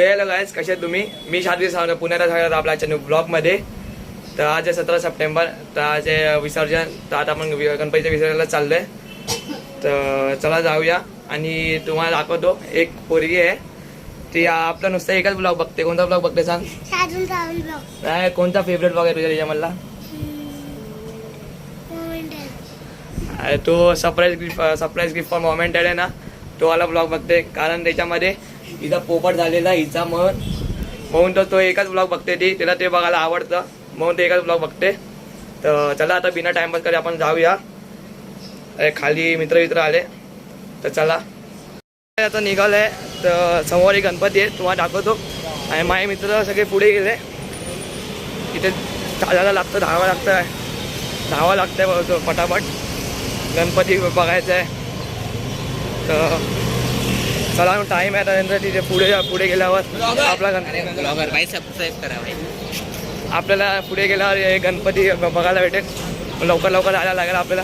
Hello guys, कसे आहेत तुम्ही? मी शादी सावंत पुण्याला झाला आपल्या आजच्या ब्लॉगमध्ये. तर आज आहे 17 सप्टेंबर. तर आज आहे विसर्जन. तर आता आपण गणपतीच्या विसर्जनाला चाललोय. तर चला जाऊया. आणि तुम्हाला दाखवतो एक पोरगी आहे ती आपला नुसतं एकच ब्लॉग बघते. कोणता ब्लॉग बघते सांग? नाही, कोणता फेवरेट ब्लॉग आहे तुझ्या त्याच्यामधला? तो सरप्राईज गिफ्ट फॉर मोमेंटेड आहे ना, तो वाला ब्लॉग बघते. कारण त्याच्यामध्ये हिचा पोपट झालेला हिचा म्हणून तो एकच ब्लॉग बघते. तिला ते बघायला आवडतं म्हणून ते एकच ब्लॉग बघते. तर चला आता बिना टाइमपास करे आपण जाऊया. खाली मित्र आले तर चला आता निघालंय. तर समोर एक गणपती आहे, तुम्हाला दाखवतो. आणि माझे मित्र सगळे पुढे गेले. इथे चालायला लागतं, धावावं लागतंय पटापट. गणपती बघायचं आहे. तर चला टाइम आहे त्यानंतर तिथे पुढे गेल्यावर आपला आपल्याला पुढे गेल्यावर गणपती बघायला भेटेल. लवकर जायला लागेल आपल्याला.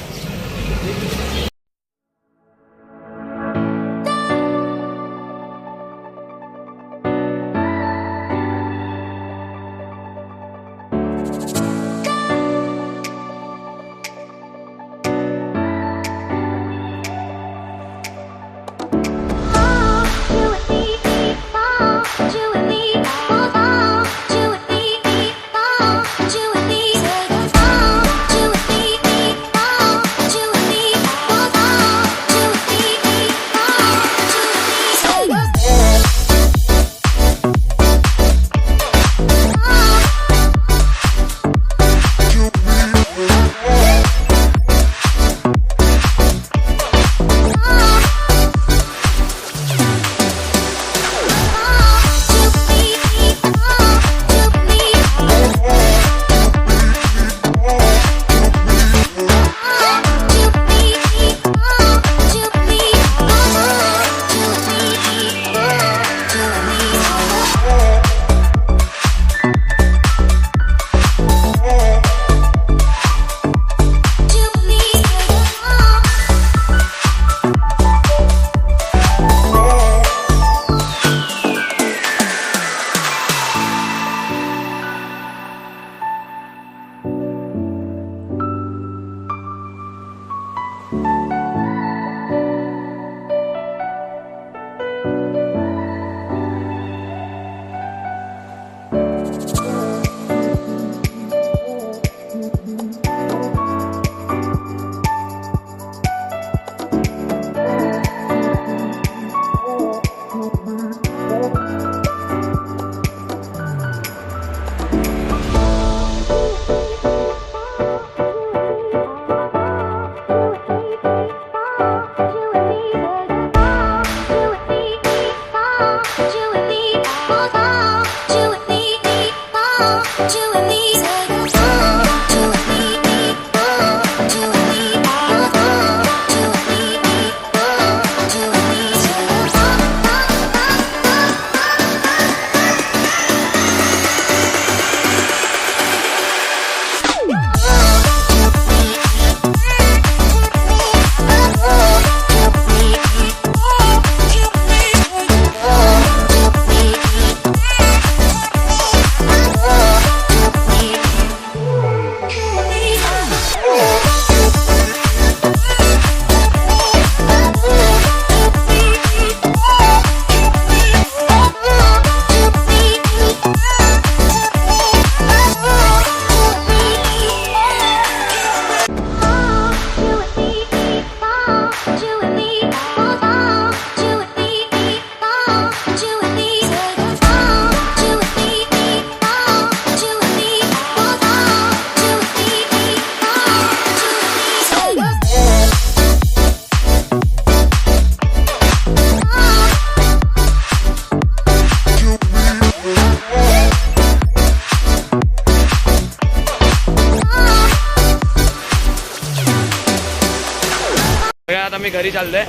आता मी घरी चाललोय.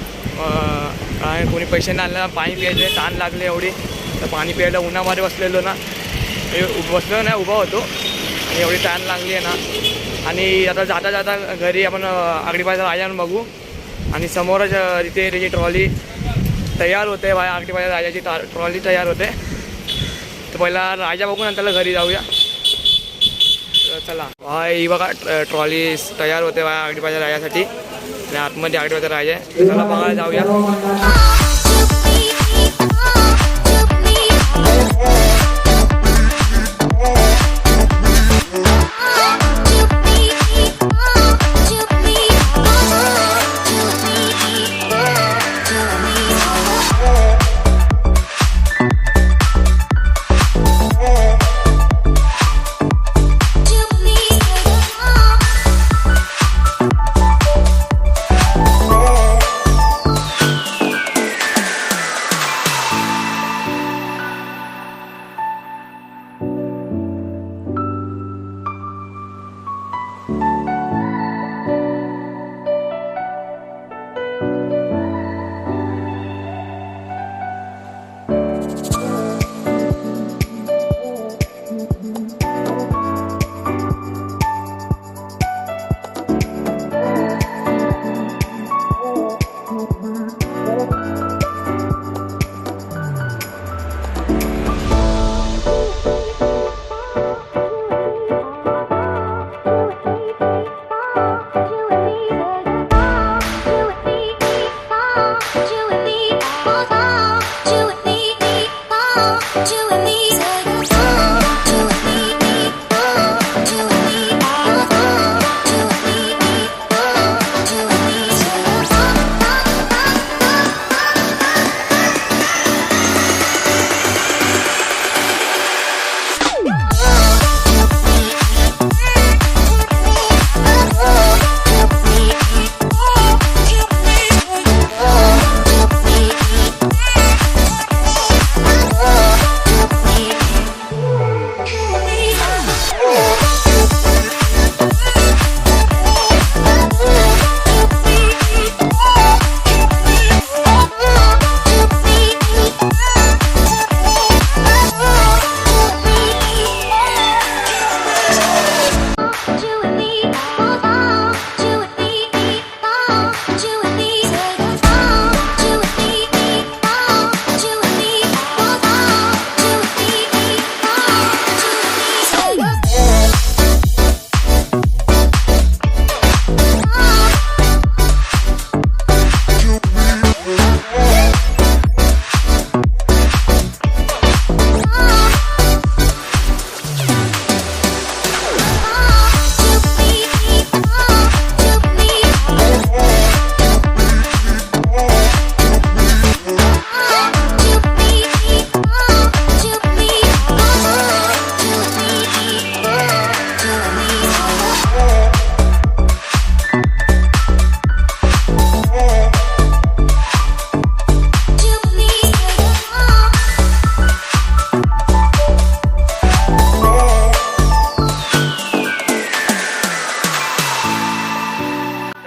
काय कोणी पैसे नाही आणले, पाणी प्यायचे, ताण लागले एवढी. तर पाणी प्यायला उन्हामध्ये बसलेलो ना, उभा होतो. आणि एवढी ताण लागली आहे ना. आणि आता जाता घरी आपण आगडीपायचा राजा बघू. आणि समोरच तिथे त्याची ट्रॉली तयार होते. आगडीपायच्या राजाची ट्रॉली तयार होते. तर पहिला राजा बघून त्याला घरी जाऊया. तर चला भाई, ही बघा ट्रॉली तयार होते आगडीपाच्या राजासाठी आणि आतमध्ये आगडीपाचा राजा आहे. चला बघायला जाऊया.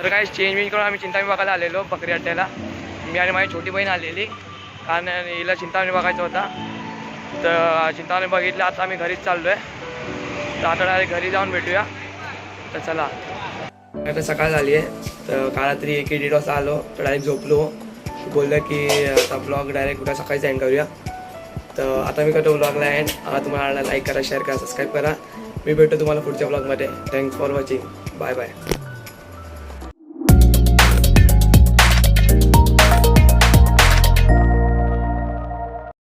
तर काय चेंज करून आम्ही चिंतामणी बघायला आलेलो बकरी अड्ड्याला. मी आणि माझी छोटी बहीण आलेली, कारण हिला चिंतामणी बघायचं होता. तर चिंतामणी बघितलं. आता आम्ही घरीच चाललो आहे. तर आता डायरेक्ट घरी जाऊन भेटूया. तर चला. आता सकाळ झाली आहे. तर काल रात्री 1-1:30 वाजता आलो. तर डायरेक्ट झोपलो. बोललं की आता ब्लॉग डायरेक्ट उद्या सकाळी एंड करूया. तर आता मी करतो ब्लॉगला एंड. तुम्हाला लाईक करा, शेअर करा, सबस्क्राईब करा. मी भेटतो तुम्हाला पुढच्या ब्लॉगमध्ये. Thanks for watching. Bye bye.